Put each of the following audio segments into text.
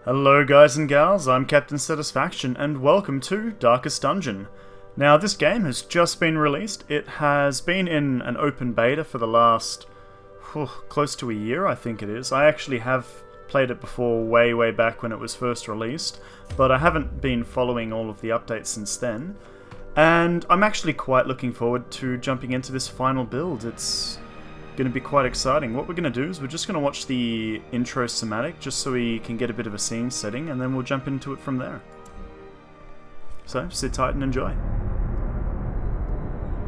Hello guys and gals, I'm Captain Satisfaction and welcome to Darkest Dungeon. Now this game has just been released. It has been in an open beta for the last close to a year, I think it is. I actually have played it before way back when it was first released, but I haven't been following all of the updates since then. And I'm actually quite looking forward to jumping into this final build. It's going to be quite exciting. What we're going to do is we're just going to watch the intro cinematic just so we can get a bit of a scene setting, and then we'll jump into it from there. So sit tight and enjoy.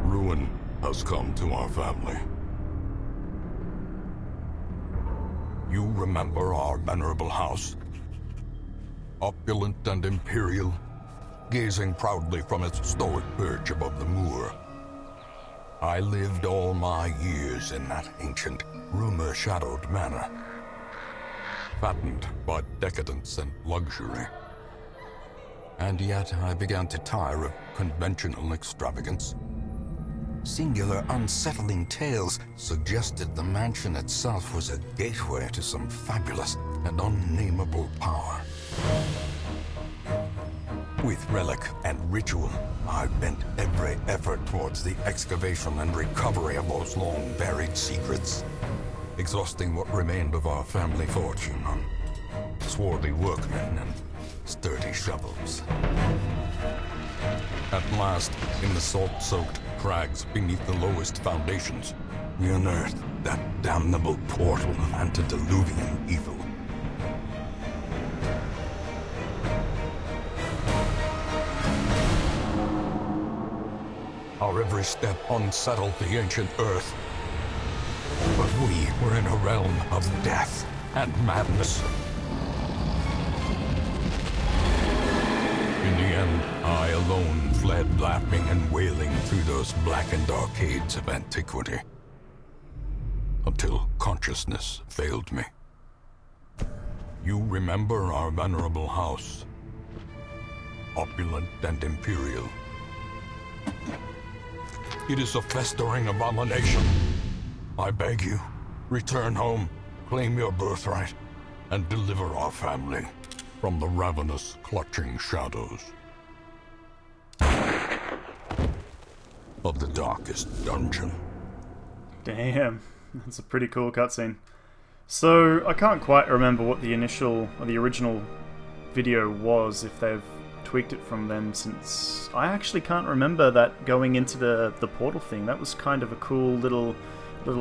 Ruin has come to our family. You remember our venerable house? Opulent and imperial, gazing proudly from its stoic perch above the moor. I lived all my years in that ancient, rumor-shadowed manor, fattened by decadence and luxury. And yet I began to tire of conventional extravagance. Singular, unsettling tales suggested the mansion itself was a gateway to some fabulous and unnameable power. With relic and ritual, I bent every effort towards the excavation and recovery of those long-buried secrets, exhausting what remained of our family fortune on swarthy workmen and sturdy shovels. At last, in the salt-soaked crags beneath the lowest foundations, we unearthed that damnable portal of antediluvian evil. Our every step unsettled the ancient earth. But we were in a realm of death and madness. In the end, I alone fled laughing and wailing through those blackened arcades of antiquity, until consciousness failed me. You remember our venerable house, opulent and imperial. It is a festering abomination. I beg you, return home, claim your birthright, and deliver our family from the ravenous, clutching shadows of the darkest dungeon. Damn, that's a pretty cool cutscene. So, I can't quite remember what the original video was, if they've tweaked it from then, since I actually can't remember that going into the portal thing. That was kind of a cool little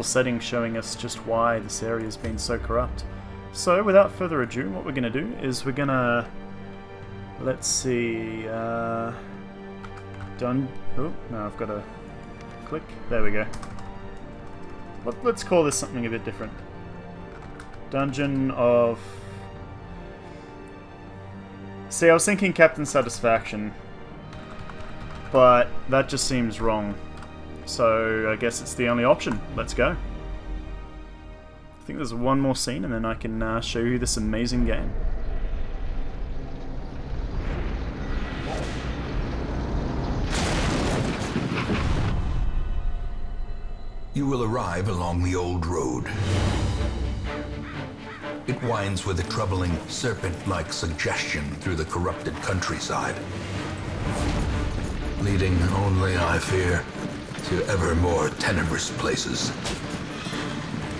setting showing us just why this area has been so corrupt. So without further ado, what we're going to do is we're going to, let's see, oh, no, I've got to click, there we go. Let's call this something a bit different. Dungeon of... See, I was thinking Captain Satisfaction, but that just seems wrong. So I guess it's the only option. Let's go. I think there's one more scene and then I can show you this amazing game. You will arrive along the old road. It winds with a troubling, serpent-like suggestion through the corrupted countryside, leading only, I fear, to ever more tenebrous places.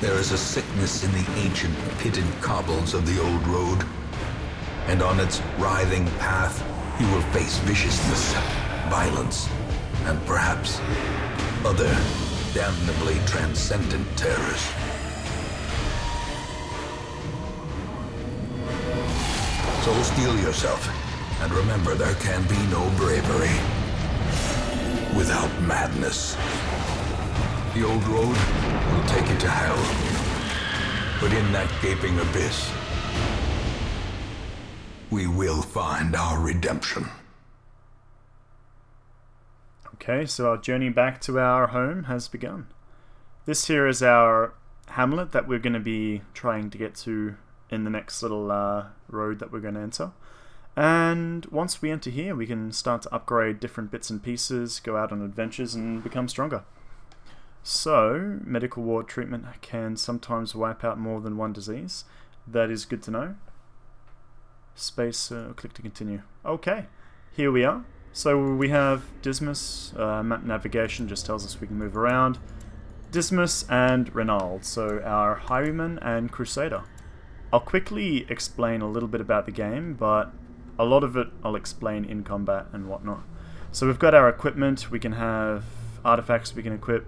There is a sickness in the ancient, pitted cobbles of the old road, and on its writhing path, you will face viciousness, violence, and perhaps other damnably transcendent terrors. So steel yourself, and remember there can be no bravery without madness. The old road will take you to hell, but in that gaping abyss, we will find our redemption. Okay, so our journey back to our home has begun. This here is our hamlet that we're going to be trying to get to in the next little road that we're going to enter. And once we enter here, we can start to upgrade different bits and pieces, go out on adventures, and become stronger. So, medical ward treatment can sometimes wipe out more than one disease. That is good to know. Space, click to continue. Okay, here we are. So we have Dismas, map navigation just tells us we can move around. Dismas and Renald, so our Highwayman and Crusader. I'll quickly explain a little bit about the game, but a lot of it I'll explain in combat and whatnot. So we've got our equipment, we can have artifacts we can equip.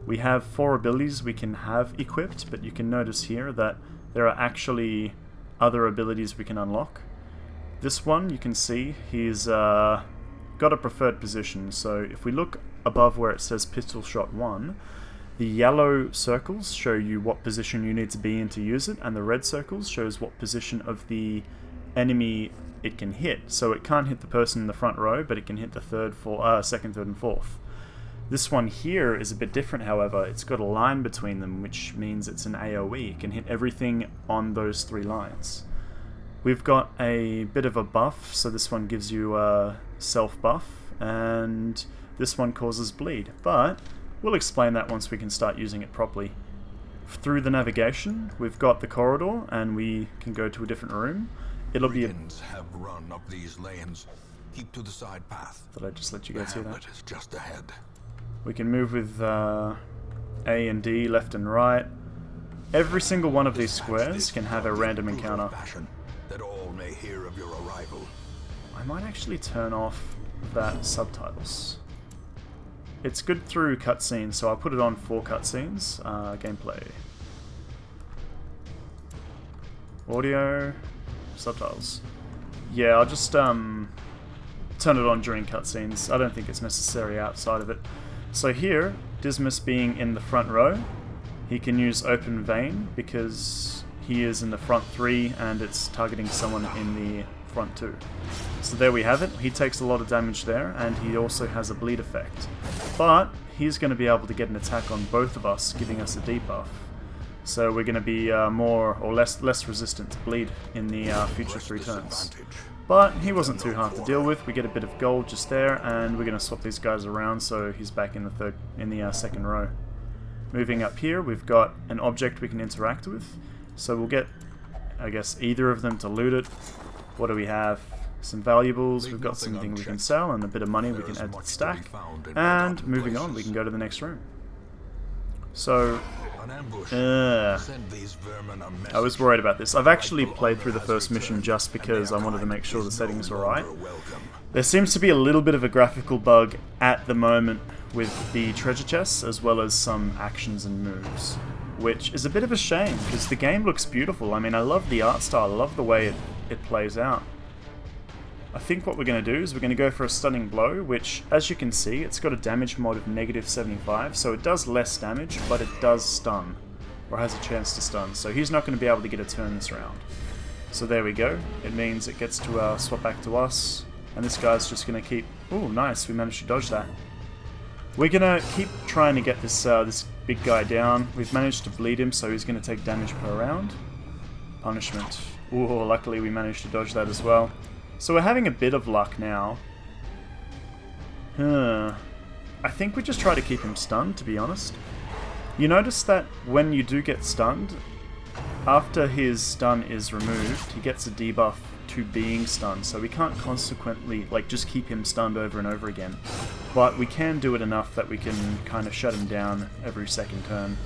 We have 4 abilities we can have equipped, but you can notice here that there are actually other abilities we can unlock. This one, you can see, he's got a preferred position. So if we look above where it says pistol shot 1, the yellow circles show you what position you need to be in to use it, and the red circles shows what position of the enemy it can hit. So it can't hit the person in the front row, but it can hit the second, third, and fourth. This one here is a bit different, however. It's got a line between them, which means it's an AoE. It can hit everything on those 3 lines. We've got a bit of a buff, so this one gives you a self buff, and this one causes bleed, but we'll explain that once we can start using it properly. Through the navigation, we've got the corridor, and we can go to a different room. It'll be have run up these lanes. Keep to the side path. Did I just let you guys see that? Is just ahead. We can move with A and D, left and right. Every single one of these squares can have a random encounter. That all may hear of your arrival. I might actually turn off that subtitles. It's good through cutscenes, so I'll put it on for cutscenes. Gameplay. Audio. Subtitles. Yeah, I'll just turn it on during cutscenes. I don't think it's necessary outside of it. So here, Dismas being in the front row, he can use Open Vein because he is in the front 3 and it's targeting someone in the front 2. So there we have it. He takes a lot of damage there, and he also has a bleed effect. But he's going to be able to get an attack on both of us, giving us a debuff. So we're going to be more or less resistant to bleed in the future 3 turns. But he wasn't too hard to deal with. We get a bit of gold just there, and we're going to swap these guys around so he's back in the second row. Moving up here, we've got an object we can interact with. So we'll get, I guess, either of them to loot it. What do we have? Some valuables, we've got something we can sell, and a bit of money we can add to the stack. And moving on, we can go to the next room. So, I was worried about this. I've actually played through the first mission just because I wanted to make sure the settings were right. There seems to be a little bit of a graphical bug at the moment with the treasure chests, as well as some actions and moves, which is a bit of a shame because the game looks beautiful. I mean, I love the art style, I love the way it plays out. I think what we're going to do is we're going to go for a Stunning Blow, which, as you can see, it's got a damage mod of -75, so it does less damage, but it does stun, or has a chance to stun, so he's not going to be able to get a turn this round. So there we go. It means it gets to swap back to us, and this guy's just going to keep... Ooh, nice, we managed to dodge that. We're going to keep trying to get this this big guy down. We've managed to bleed him, so he's going to take damage per round. Punishment. Ooh, luckily we managed to dodge that as well. So we're having a bit of luck now. I think we just try to keep him stunned, to be honest. You notice that when you do get stunned, after his stun is removed, he gets a debuff to being stunned, so we can't consequently just keep him stunned over and over again. But we can do it enough that we can kind of shut him down every second turn.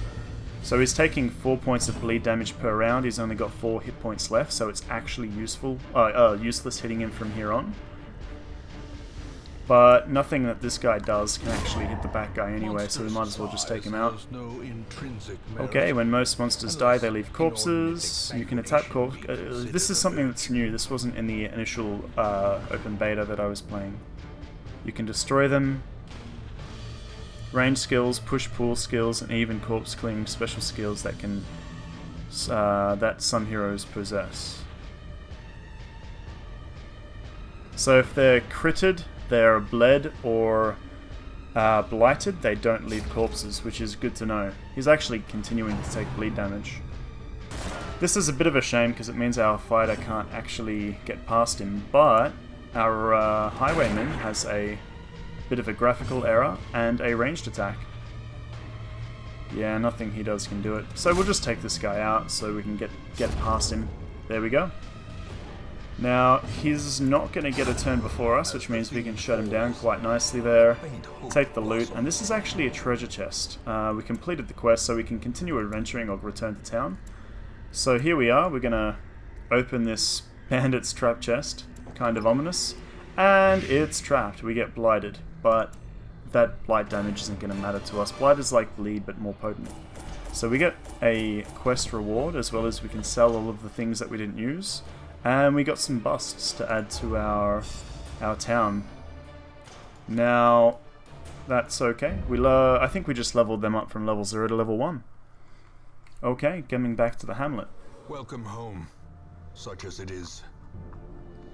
So he's taking 4 points of bleed damage per round. He's only got 4 hit points left, so it's actually useless hitting him from here on. But nothing that this guy does can actually hit the back guy anyway, so we might as well just take him out. Okay, when most monsters die, they leave corpses. You can attack corpses. This is something that's new. This wasn't in the initial open beta that I was playing. You can destroy them. Range skills, push-pull skills, and even corpse cling special skills that can that some heroes possess. So if they're critted, they're bled, or blighted, they don't leave corpses, which is good to know. He's actually continuing to take bleed damage. This is a bit of a shame because it means our fighter can't actually get past him, but our highwayman has a bit of a graphical error and a ranged attack. Yeah, nothing he does can do it. So we'll just take this guy out so we can get past him. There we go. Now, he's not going to get a turn before us, which means we can shut him down quite nicely there. Take the loot, and this is actually a treasure chest. We completed the quest, so we can continue adventuring or return to town. So here we are, we're going to open this bandit's trap chest, kind of ominous, and it's trapped. We get blighted, but that blight damage isn't going to matter to us. Blight is like bleed, but more potent. So we get a quest reward, as well as we can sell all of the things that we didn't use. And we got some busts to add to our town. Now, that's okay. I think we just leveled them up from level 0 to level 1. Okay, coming back to the hamlet. Welcome home, such as it is.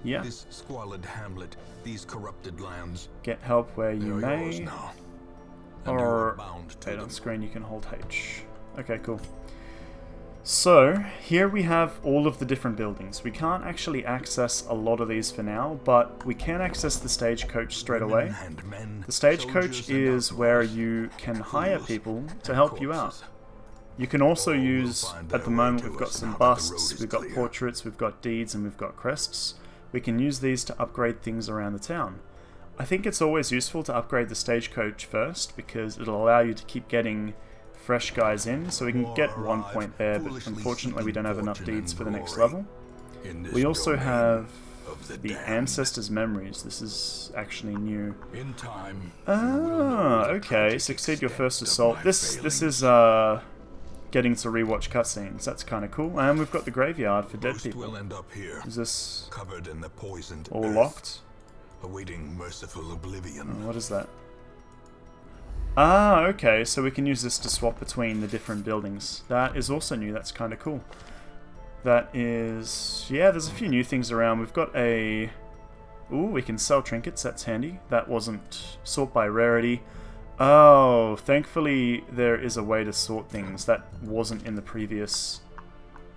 Yeah. This squalid hamlet, these corrupted lands. Get help where you may. Yours now. And you Or are bound to wait, on them. screen you can hold H. Okay, cool. So, here we have all of the different buildings. We can't actually access a lot of these for now, but we can access the stagecoach straight away. And men, The stagecoach soldiers and is where outlaws, you can hire fools people to and help you out. corpses. You can also All will use, find at the their way moment to we've got us some now that the road busts, is we've got clear. portraits, we've got deeds, and we've got crests. We can use these to upgrade things around the town. I think it's always useful to upgrade the stagecoach first, because it'll allow you to keep getting fresh guys in, so we can get 1 point there, but unfortunately we don't have enough deeds for the next level. In this We also domain have of the the damned. Ancestors' Memories. This is actually new. In time, you will know the Okay. tragic Succeed your extent first of assault. my This failings. is getting to rewatch cutscenes. That's kind of cool. And we've got the graveyard for dead Most people. will end up here, Is this covered in the poisoned all earth, locked? awaiting merciful oblivion. What is that? Ah, okay. So we can use this to swap between the different buildings. That is also new. That's kind of cool. That is... yeah, there's a few new things around. We've got a... ooh, we can sell trinkets. That's handy. That wasn't sort by rarity. Oh, thankfully there is a way to sort things. That wasn't in the previous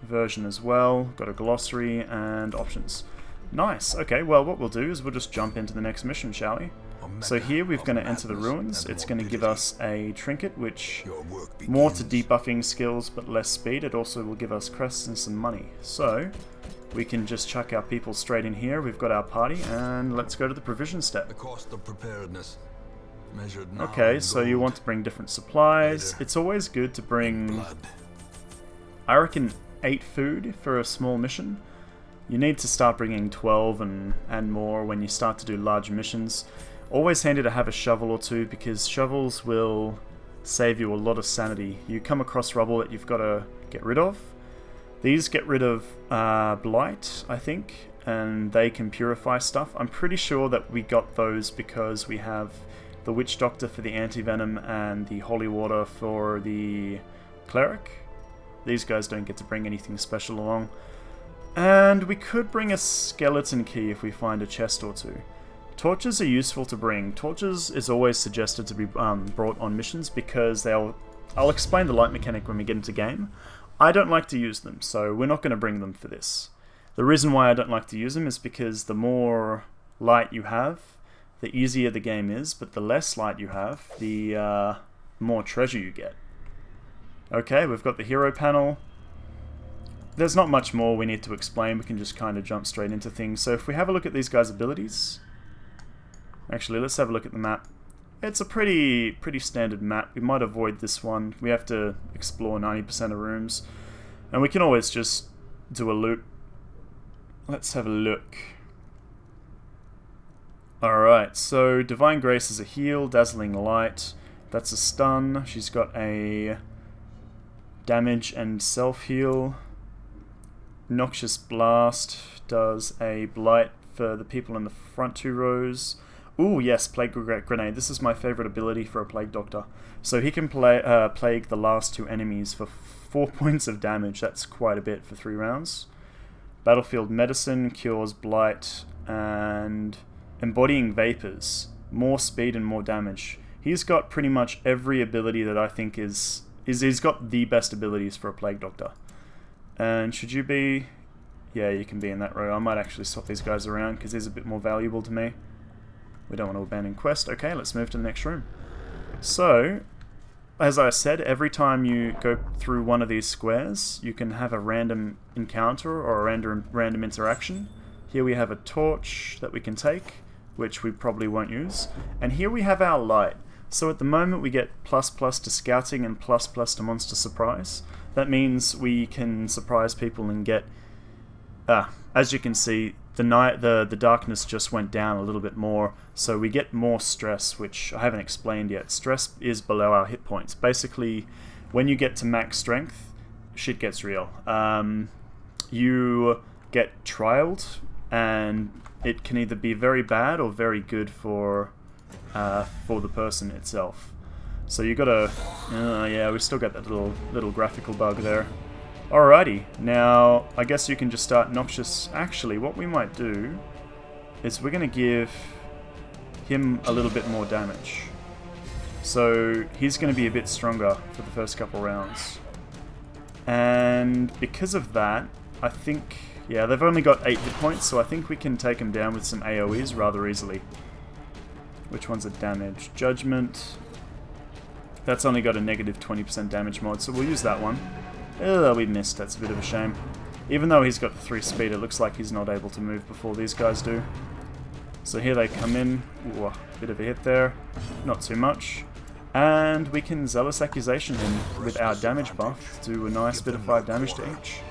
version as well. Got a glossary and options. Nice. Okay, well what we'll do is we'll just jump into the next mission, shall we? So here we're going to enter the ruins. It's going to give us a trinket, which Your work more to begins. debuffing skills but less speed. It also will give us crests and some money. So we can just chuck our people straight in here. We've got our party, and let's go to the provision step. The cost of preparedness, measured now Okay, in so you gold, want to bring different supplies. later It's always good to bring, blood. I reckon, 8 food for a small mission. You need to start bringing 12 and more when you start to do large missions. Always handy to have a shovel or two, because shovels will save you a lot of sanity. You come across rubble that you've got to get rid of. These get rid of blight, I think, and they can purify stuff. I'm pretty sure that we got those because we have the Witch Doctor for the anti-venom and the Holy Water for the Cleric. These guys don't get to bring anything special along. And we could bring a skeleton key if we find a chest or two. Torches are useful to bring. Torches is always suggested to be brought on missions because I'll explain the light mechanic when we get into game. I don't like to use them, so we're not going to bring them for this. The reason why I don't like to use them is because the more light you have, the easier the game is, but the less light you have, the more treasure you get. Okay, we've got the hero panel. There's not much more we need to explain, we can just kind of jump straight into things. So if we have a look at these guys' abilities... actually, let's have a look at the map. It's a pretty standard map. We might avoid this one. We have to explore 90% of rooms. And we can always just do a loop. Let's have a look. Alright, so Divine Grace is a heal, Dazzling Light, that's a stun. She's got a damage and self-heal. Noxious Blast does a blight for the people in the front 2 rows. Ooh, yes, Plague Grenade. This is my favorite ability for a Plague Doctor. So he can plague the last 2 enemies for 4 points of damage. That's quite a bit for 3 rounds. Battlefield Medicine cures blight, and Embodying Vapors. More speed and more damage. He's got pretty much every ability that I think he's got the best abilities for a Plague Doctor. And should you be... yeah, you can be in that row. I might actually swap these guys around because he's a bit more valuable to me. We don't want to abandon quest. Okay, let's move to the next room. So, as I said, every time you go through one of these squares, you can have a random encounter or a random interaction. Here we have a torch that we can take, which we probably won't use. And here we have our light. So at the moment we get ++ to scouting and ++ to monster surprise. That means we can surprise people and get... as you can see, the darkness just went down a little bit more, so we get more stress, which I haven't explained yet. Stress is below our hit points. Basically, when you get to max strength, shit gets real. You get trialed, and it can either be very bad or very good for the person itself. So you gotta... yeah, we still got that little graphical bug there. Alrighty, now I guess you can just start Noxious. Actually, what we might do is we're gonna give him a little bit more damage. So he's gonna be a bit stronger for the first couple rounds. And because of that, I think... yeah, they've only got 8 hit points, so I think we can take him down with some AoEs rather easily. Which one's a damage? Judgment. That's only got a negative 20% damage mod, so we'll use that one. Ugh, we missed. That's a bit of a shame. Even though he's got the 3 speed, it looks like he's not able to move before these guys do. So here they come in. Ooh, a bit of a hit there. Not too much. And we can Zealous Accusation him with our damage buff. Do a nice bit of 5 damage to each.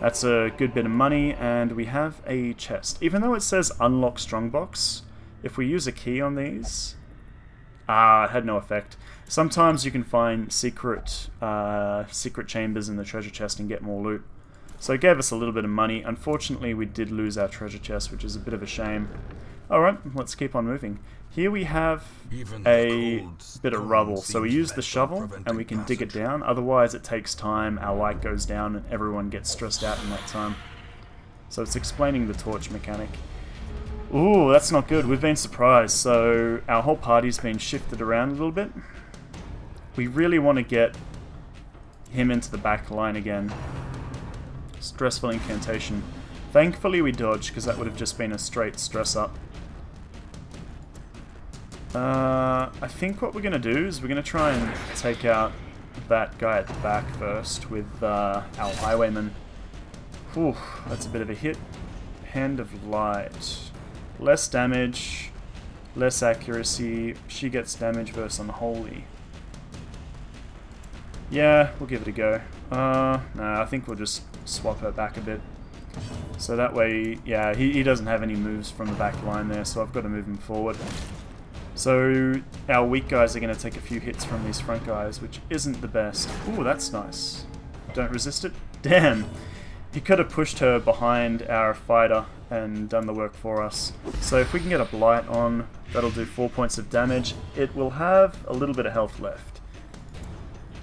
That's a good bit of money, and we have a chest. Even though it says Unlock Strongbox, if we use a key on these... it had no effect. Sometimes you can find secret chambers in the treasure chest and get more loot. So it gave us a little bit of money. Unfortunately, we did lose our treasure chest, which is a bit of a shame. Alright, let's keep on moving. Here we have a bit of rubble. So we use the shovel and we can dig it down. Otherwise, it takes time, our light goes down, and everyone gets stressed out in that time. So it's explaining the torch mechanic. Ooh, that's not good. We've been surprised. So our whole party's been shifted around a little bit. We really want to get him into the back line again. Stressful incantation. Thankfully we dodged, because that would have just been a straight stress up. I think what we're going to do is we're going to try and take out that guy at the back first with our highwayman. Whew, that's a bit of a hit. Hand of Light. Less damage, less accuracy. She gets damage versus Unholy. Yeah, we'll give it a go. No, I think we'll just swap her back a bit. So that way, yeah, he doesn't have any moves from the back line there, so I've got to move him forward. So our weak guys are going to take a few hits from these front guys, which isn't the best. Ooh, that's nice. Don't resist it. Damn! He could have pushed her behind our fighter and done the work for us. So if we can get a Blight on, that'll do 4 points of damage. It will have a little bit of health left.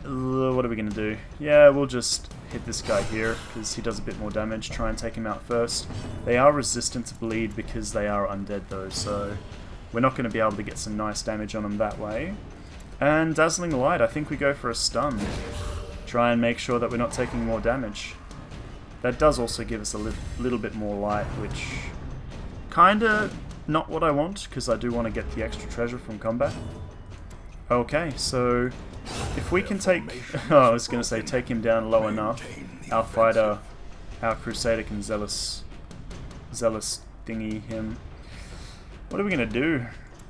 What are we going to do? Yeah, we'll just hit this guy here, because he does a bit more damage. Try and take him out first. They are resistant to bleed because they are undead though, so we're not going to be able to get some nice damage on them that way. And Dazzling Light, I think we go for a stun. Try and make sure that we're not taking more damage. That does also give us a little bit more light, which kinda not what I want, because I do want to get the extra treasure from combat. Okay, so if we can take... oh, I was going to say take him down low enough, our fighter, our crusader can zealous thingy him. What are we going to do?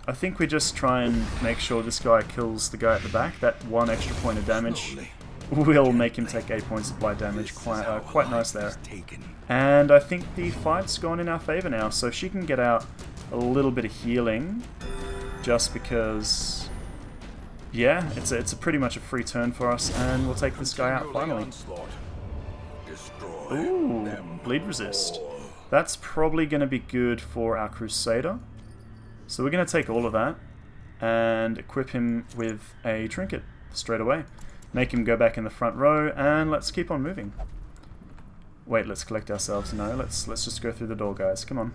I think we just try and make sure this guy kills the guy at the back. That 1 extra point of damage will make him take 8 points of blight damage. Quite nice there. And I think the fight's gone in our favour now, so she can get out a little bit of healing, just because, yeah, it's a pretty much a free turn for us, and we'll take this guy out finally. Ooh, bleed resist. That's probably going to be good for our crusader. So we're going to take all of that and equip him with a trinket straight away. Make him go back in the front row, and let's keep on moving. Wait, let's collect ourselves. No, let's just go through the door, guys. Come on.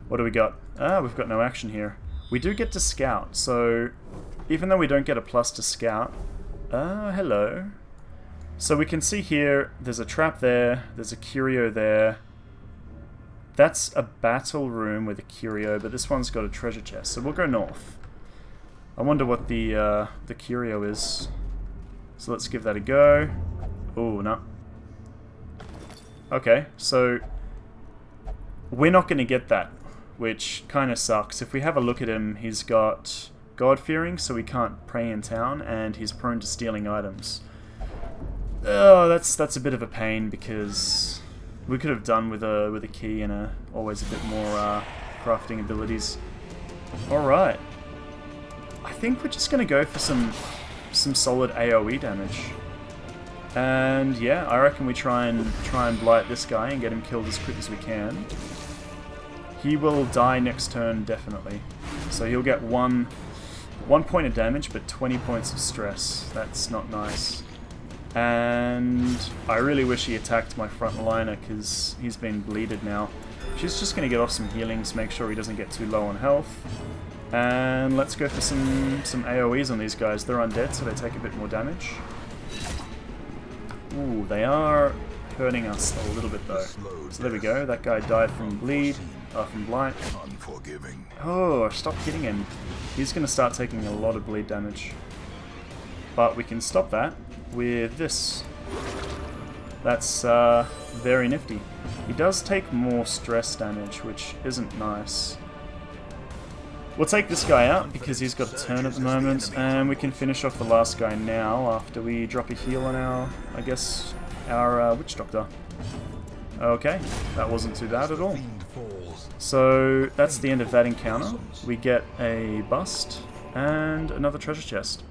What do we got? Ah, we've got no action here. We do get to scout, so even though we don't get a plus to scout... hello. So we can see here, there's a trap there, there's a curio there. That's a battle room with a curio, but this one's got a treasure chest, so we'll go north. I wonder what the curio is. So let's give that a go. Oh, no. Okay, so we're not going to get that, which kind of sucks. If we have a look at him, he's got God-fearing, so he can't pray in town, and he's prone to stealing items. Oh, that's a bit of a pain, because we could have done with a key and always a bit more crafting abilities. Alright. I think we're just going to go for some solid AoE damage. And yeah, I reckon we try and blight this guy and get him killed as quick as we can. He will die next turn, definitely. So he'll get one point of damage, but 20 points of stress. That's not nice. And I really wish he attacked my front liner, because he's been bleeded now. She's just going to get off some healings, make sure he doesn't get too low on health. And let's go for some AoEs on these guys. They're undead, so they take a bit more damage. Ooh, they are hurting us a little bit though. So there we go, that guy died from bleed, from blight. Oh, stop hitting him. He's going to start taking a lot of bleed damage. But we can stop that with this. That's very nifty. He does take more stress damage, which isn't nice. We'll take this guy out because he's got a turn at the moment, and we can finish off the last guy now after we drop a heal on our Witch Doctor. Okay, that wasn't too bad at all. So that's the end of that encounter. We get a bust and another treasure chest.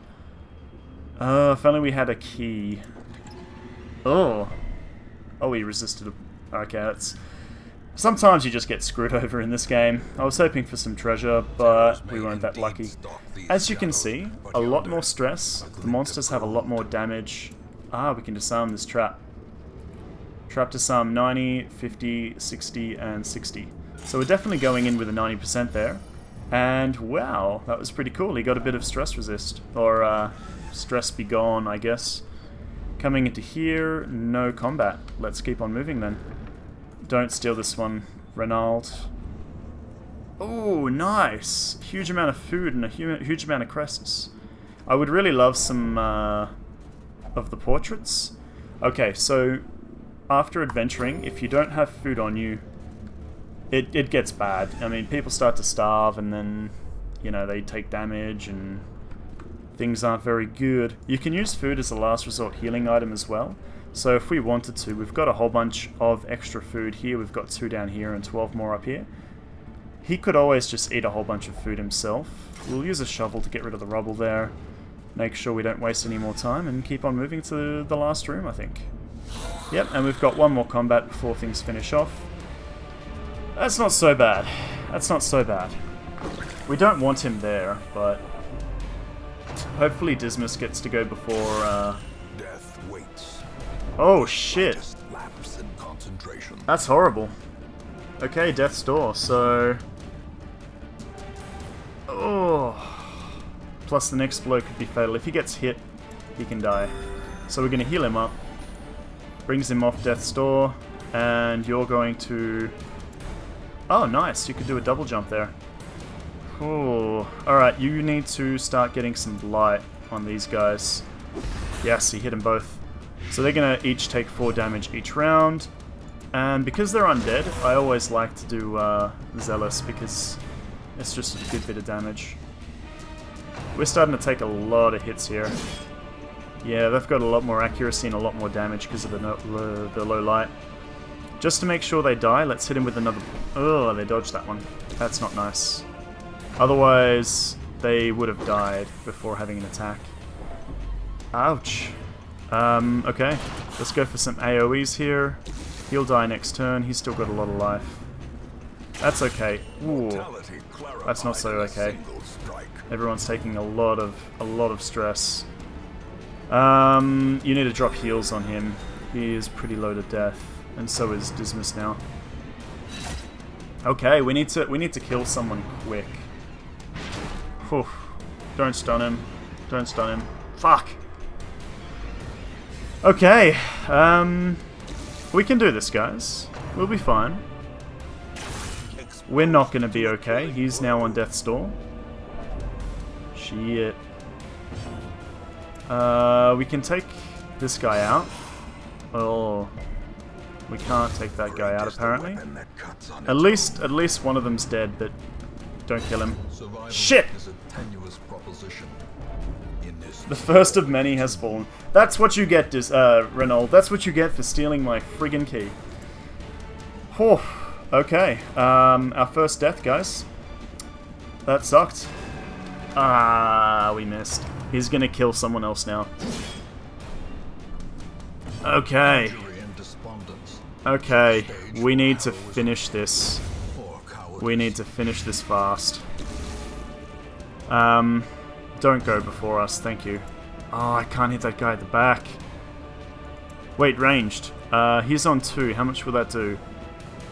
If only we had a key. Oh, he resisted. Okay, that's... Sometimes you just get screwed over in this game. I was hoping for some treasure, but we weren't that lucky. As you can see, a lot more stress. The monsters have a lot more damage. We can disarm this trap. Trap disarm 90, 50, 60, and 60. So we're definitely going in with a 90% there. And wow, that was pretty cool. He got a bit of stress resist. Or stress be gone, I guess. Coming into here, no combat. Let's keep on moving then. Don't steal this one, Renald. Oh, nice! Huge amount of food and a huge amount of crests. I would really love some of the portraits. Okay, so after adventuring, if you don't have food on you, it gets bad. I mean, people start to starve, and then, you know, they take damage, and things aren't very good. You can use food as a last resort healing item as well. So if we wanted to, we've got a whole bunch of extra food here. We've got 2 down here and 12 more up here. He could always just eat a whole bunch of food himself. We'll use a shovel to get rid of the rubble there. Make sure we don't waste any more time and keep on moving to the last room, I think. Yep, and we've got one more combat before things finish off. That's not so bad. That's not so bad. We don't want him there, but hopefully Dismas gets to go before... Death waits. Oh shit! Lapse in concentration. That's horrible. Okay, Death's Door, so... Oh... Plus the next blow could be fatal. If he gets hit, he can die. So we're going to heal him up. Brings him off Death's Door, and you're going to... Oh, nice! You could do a double jump there. Cool. Alright, you need to start getting some blight on these guys. Yes, he hit them both. So they're going to each take 4 damage each round. And because they're undead, I always like to do Zealous, because it's just a good bit of damage. We're starting to take a lot of hits here. Yeah, they've got a lot more accuracy and a lot more damage because of the low light. Just to make sure they die, let's hit him with another... Oh, they dodged that one. That's not nice. Otherwise, they would have died before having an attack. Ouch. Okay. Let's go for some AoEs here. He'll die next turn. He's still got a lot of life. That's okay. Ooh. That's not so okay. Everyone's taking a lot of stress. You need to drop heals on him. He is pretty low to death, and so is Dismas now. Okay, we need to kill someone quick. Whew. Don't stun him. Don't stun him. Fuck. Okay, we can do this, guys. We'll be fine. We're not going to be okay. He's now on Death's Door. Shit. We can take this guy out. Oh. We can't take that guy out apparently. At least one of them's dead, but don't kill him. Shit! The first of many has fallen. That's what you get, Renault. That's what you get for stealing my friggin' key. Whew. Okay. Our first death, guys. That sucked. Ah, we missed. He's gonna kill someone else now. Okay. Okay. We need to finish this. We need to finish this fast. Don't go before us, thank you. Oh, I can't hit that guy at the back. Wait, ranged. He's on 2. How much will that do?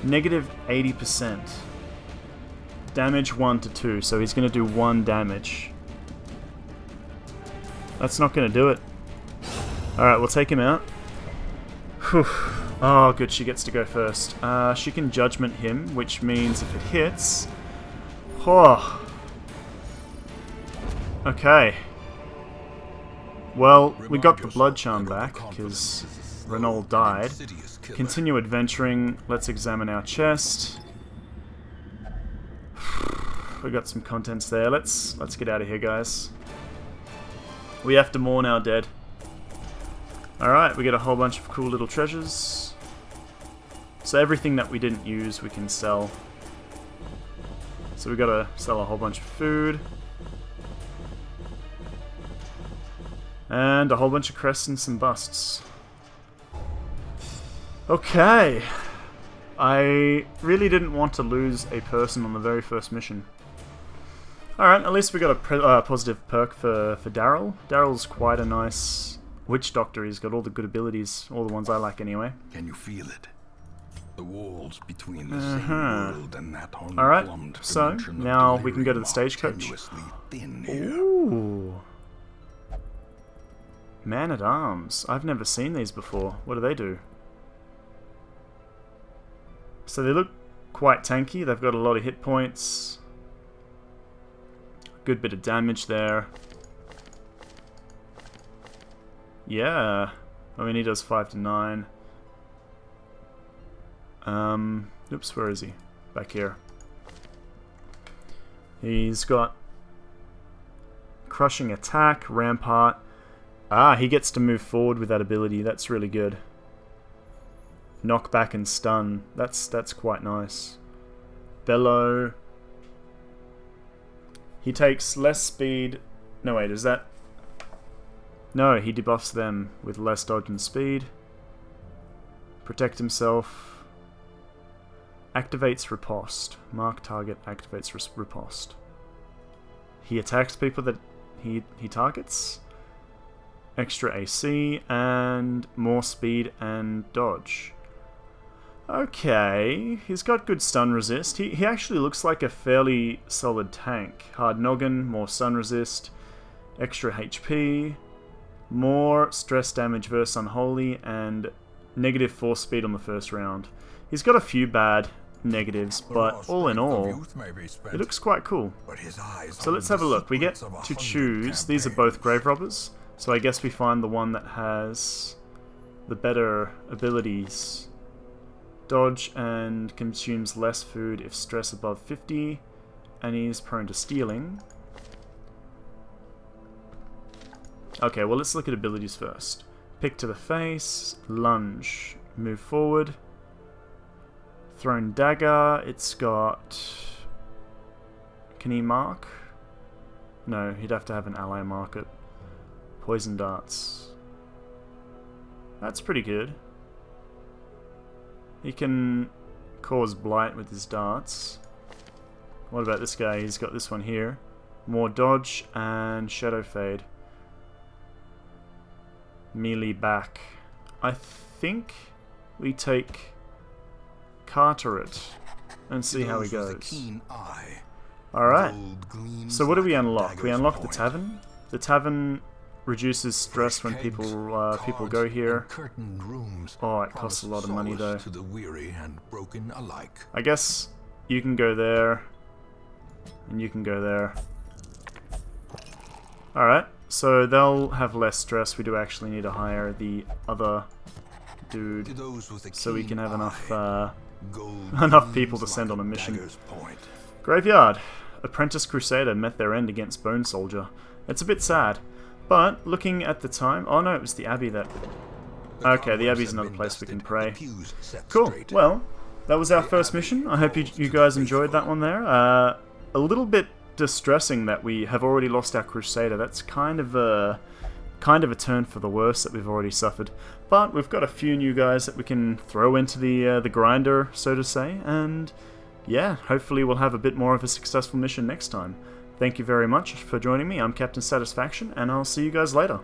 Negative 80%. Damage 1 to 2, so he's going to do 1 damage. That's not going to do it. Alright, we'll take him out. Whew. Oh, good, she gets to go first. She can judgment him, which means if it hits... Oh. Okay. Well, we got the blood charm back, because Renault died. Continue adventuring. Let's examine our chest. We got some contents there. Let's get out of here, guys. We have to mourn our dead. Alright, we get a whole bunch of cool little treasures. So everything that we didn't use, we can sell. So we gotta sell a whole bunch of food. And a whole bunch of crests and some busts. Okay. I really didn't want to lose a person on the very first mission. Alright, at least we got a positive perk for Daryl. Daryl's quite a nice witch doctor. He's got all the good abilities, all the ones I like anyway. Can you feel it? The walls between the same world and that alright, so now we can go to the stagecoach. Ooh. Man-at-Arms. I've never seen these before. What do they do? So they look quite tanky. They've got a lot of hit points. Good bit of damage there. Yeah. I mean, he does 5 to 9. Oops, where is he? Back here. He's got crushing attack, rampart. Ah, he gets to move forward with that ability. That's really good. Knockback and stun. That's quite nice. Bellow. He takes less speed. No, wait, is that... No, he debuffs them with less dodge and speed. Protect himself. Activates riposte. Mark target activates riposte. He attacks people that he targets. Extra AC and more speed and dodge. Okay, he's got good stun resist. He actually looks like a fairly solid tank. Hard noggin, more stun resist, extra HP, more stress damage versus unholy, and negative force speed on the first round. He's got a few bad negatives, but all in all, it looks quite cool. So let's have a look. We get to choose. These are both grave robbers. So I guess we find the one that has the better abilities. Dodge and consumes less food if stress above 50, and he's prone to stealing. Okay, well let's look at abilities first. Pick to the face, lunge, move forward, thrown dagger, it's got... Can he mark? No, he'd have to have an ally mark it. Poison darts. That's pretty good. He can cause blight with his darts. What about this guy? He's got this one here. More dodge and shadow fade. Melee back. I think we take Carteret and see how he goes. Alright. So what do we unlock? We unlock the tavern. The tavern reduces stress when people go here. Oh, it costs a lot of money though. I guess you can go there, and you can go there. Alright, so they'll have less stress. We do actually need to hire the other dude, To those with a so we keen can have enough eye, gold enough people to gleams send like on a mission. dagger's point. Graveyard. Apprentice Crusader met their end against Bone Soldier. It's a bit sad, but looking at the time... Oh no, it was the Abbey that... Okay, the Abbey's another place we can pray. Cool, well, that was our first mission. I hope you guys enjoyed that one there. A little bit distressing that we have already lost our Crusader. That's kind of a turn for the worse that we've already suffered. But we've got a few new guys that we can throw into the grinder, so to say, and yeah, hopefully we'll have a bit more of a successful mission next time. Thank you very much for joining me. I'm Captain Satisfaction, and I'll see you guys later.